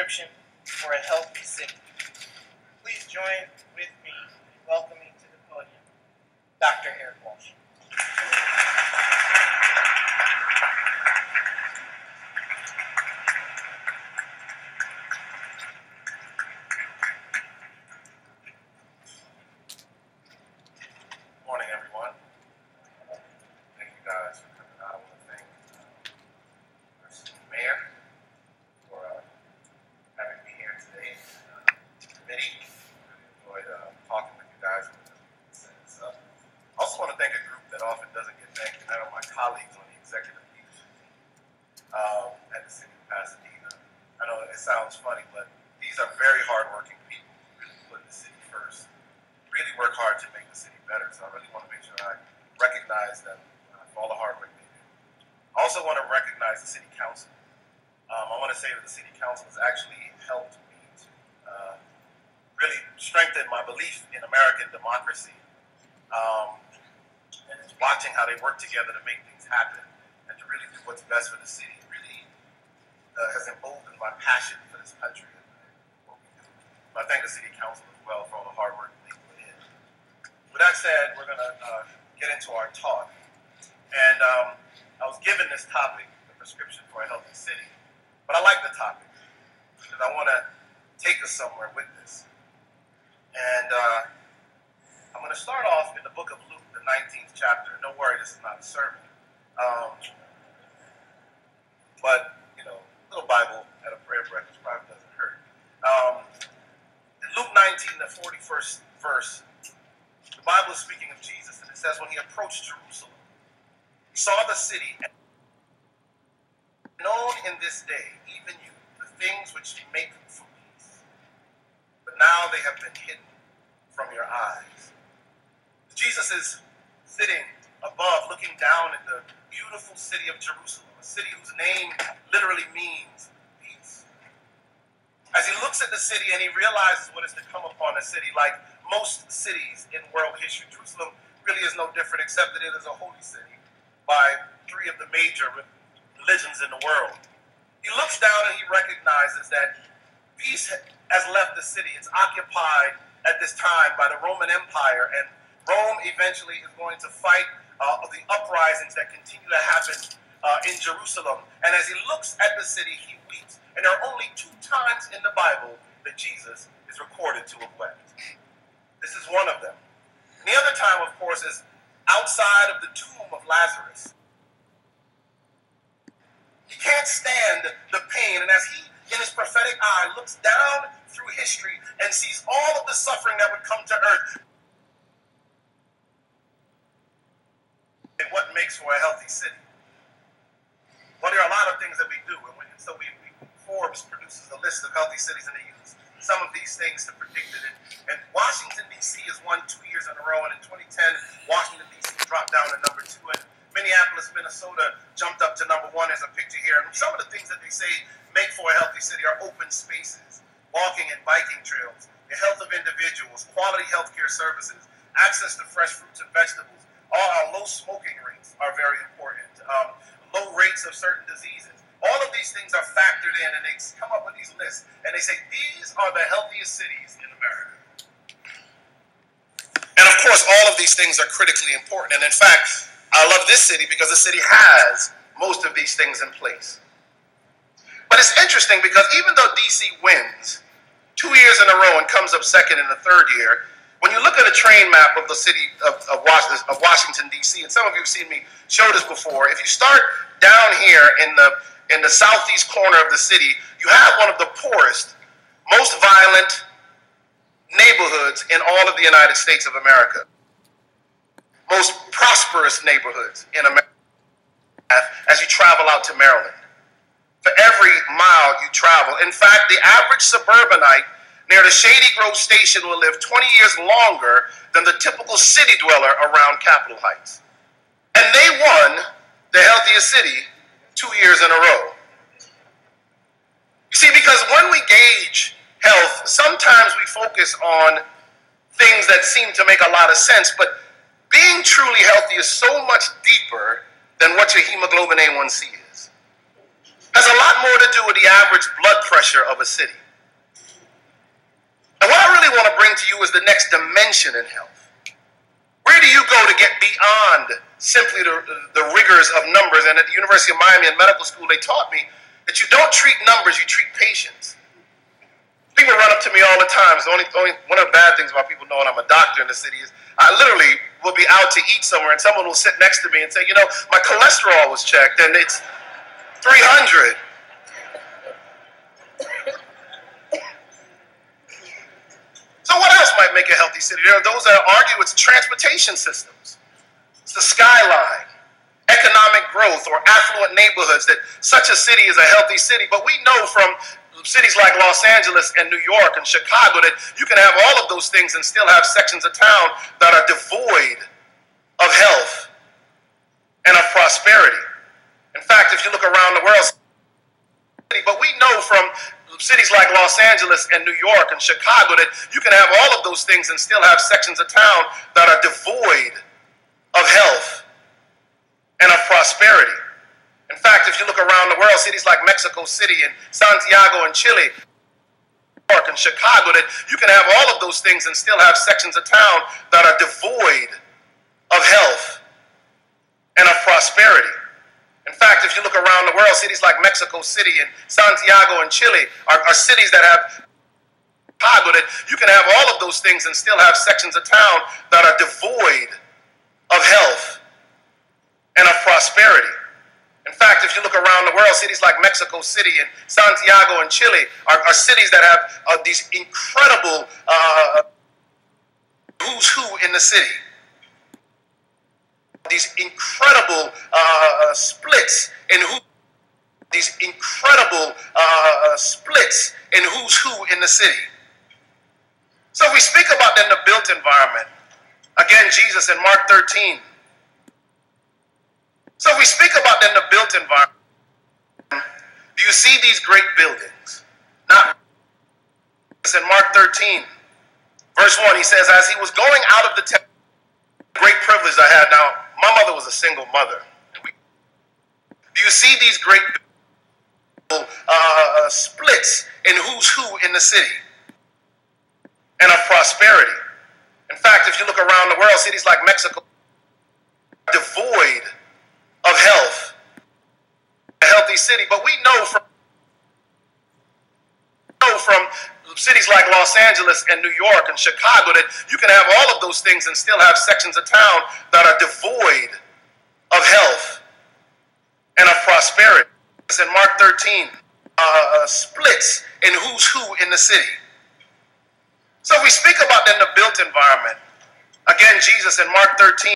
prescription for a healthy city. Please join with me in welcoming to the podium Dr. Walsh. Morning, everyone. Thank you guys for coming out. I want to thank our city mayor for having me here today. Committee, really enjoyed talking with you guys and setting this up. I also want to thank a group that often doesn't get thanked, and that are my colleagues on the executive leadership team at the city of Pasadena. I know it sounds funny, but these are very hardworking people who really put the city first, really work hard to make the city better. So I really want to make sure I recognize them for all the hard work they do. I also want to recognize the city council. I want to say that the city council has actually helped me to really strengthen my belief in American democracy, and it's watching how they work together to make things happen and to really do what's best for the city. It really has emboldened my passion for this country and what we do. So I thank the city council as well for all the hard work they put in. With that said, we're going to get into our talk. And I was given this topic, the prescription for a healthy city. But I like the topic because I want to take us somewhere with this. And I'm going to start off in the book of Luke, the 19th chapter. Don't worry, this is not a sermon. But, you know, a little Bible at a prayer breakfast probably doesn't hurt. In Luke 19, the 41st verse, the Bible is speaking of Jesus, and it says, when he approached Jerusalem, he saw the city, and known in this day, even you, the things which make for peace. But now they have been hidden from your eyes. Jesus is sitting above, looking down at the beautiful city of Jerusalem, a city whose name literally means peace. As he looks at the city and he realizes what is to come upon the city, like most cities in world history, Jerusalem really is no different, except that it is a holy city by three of the major religions in the world. He looks down and he recognizes that peace has left the city. It's occupied at this time by the Roman Empire, and Rome eventually is going to fight the uprisings that continue to happen in Jerusalem. And as he looks at the city, he weeps. And there are only 2 times in the Bible that Jesus is recorded to have wept. This is one of them. And the other time, of course, is outside of the tomb of Lazarus. He can't stand the pain, and as he, in his prophetic eye, looks down through history and sees all of the suffering that would come to earth, and what makes for a healthy city? Well, there are a lot of things that we do, and Forbes produces a list of healthy cities, and they use some of these things to predict it. And Washington, D.C. has won 2 years in a row, and in 2010, Washington, D.C. dropped down to number 2, and Minneapolis, Minnesota jumped up to number 1. There's a picture here. And some of the things that they say make for a healthy city are open spaces, walking and biking trails, the health of individuals, quality healthcare services, access to fresh fruits and vegetables. All our low smoking rates are very important. Low rates of certain diseases. All of these things are factored in, and they come up with these lists, and they say these are the healthiest cities in America. And of course, all of these things are critically important. And in fact, I love this city because the city has most of these things in place. But it's interesting because even though DC wins 2 years in a row and comes up second in the 3rd year, when you look at a train map of the city of Washington, D.C., and some of you have seen me show this before, if you start down here in the southeast corner of the city, you have one of the poorest, most violent neighborhoods in all of the United States of America. Most prosperous neighborhoods in America as you travel out to Maryland. For every mile you travel. In fact, the average suburbanite near the Shady Grove station will live 20 years longer than the typical city dweller around Capitol Heights. And they won the healthiest city 2 years in a row. You see, because when we gauge health, sometimes we focus on things that seem to make a lot of sense, but being truly healthy is so much deeper than what your hemoglobin A1C is. has a lot more to do with the average blood pressure of a city. And what I really want to bring to you is the next dimension in health. Where do you go to get beyond simply the rigors of numbers? And at the University of Miami in medical school, they taught me that you don't treat numbers, you treat patients. People run up to me all the time. It's only one of the bad things about people knowing I'm a doctor in the city is I literally will be out to eat somewhere and someone will sit next to me and say, you know, my cholesterol was checked and it's 300. So what else might make a healthy city? There are those that argue it's transportation systems. It's the skyline, economic growth, or affluent neighborhoods that such a city is a healthy city. But we know from cities like Los Angeles and New York and Chicago that you can have all of those things and still have sections of town that are devoid of health and of prosperity. In fact, if you look around the world, but we know from cities like Los Angeles and New York and Chicago that you can have all of those things and still have sections of town that are devoid of health and of prosperity. In fact, if you look around the world, cities like Mexico City and Santiago and Chile, New York and Chicago, that you can have all of those things and still have sections of town that are devoid of health and of prosperity. In fact, if you look around the world, cities like Mexico City and Santiago and Chile are cities that have Chicago, that you can have all of those things and still have sections of town that are devoid of health and of prosperity. In fact, if you look around the world, cities like Mexico City and Santiago and Chile are cities that have these incredible who's who in the city. These incredible splits in who's who in the city. So we speak about then the built environment. Again, Jesus in Mark 13. So we speak about then the built environment. Do you see these great buildings? Now, in Mark 13, verse 1, he says, as he was going out of the temple, great privilege I had. Now, my mother was a single mother. Do you see these great splits in who's who in the city and of prosperity? In fact, if you look around the world, cities like Mexico are devoid of health, a healthy city. But we know from cities like Los Angeles and New York and Chicago that you can have all of those things and still have sections of town that are devoid of health and of prosperity. In Mark 13, splits in who's who in the city. So we speak about then the built environment. Again, Jesus in Mark 13.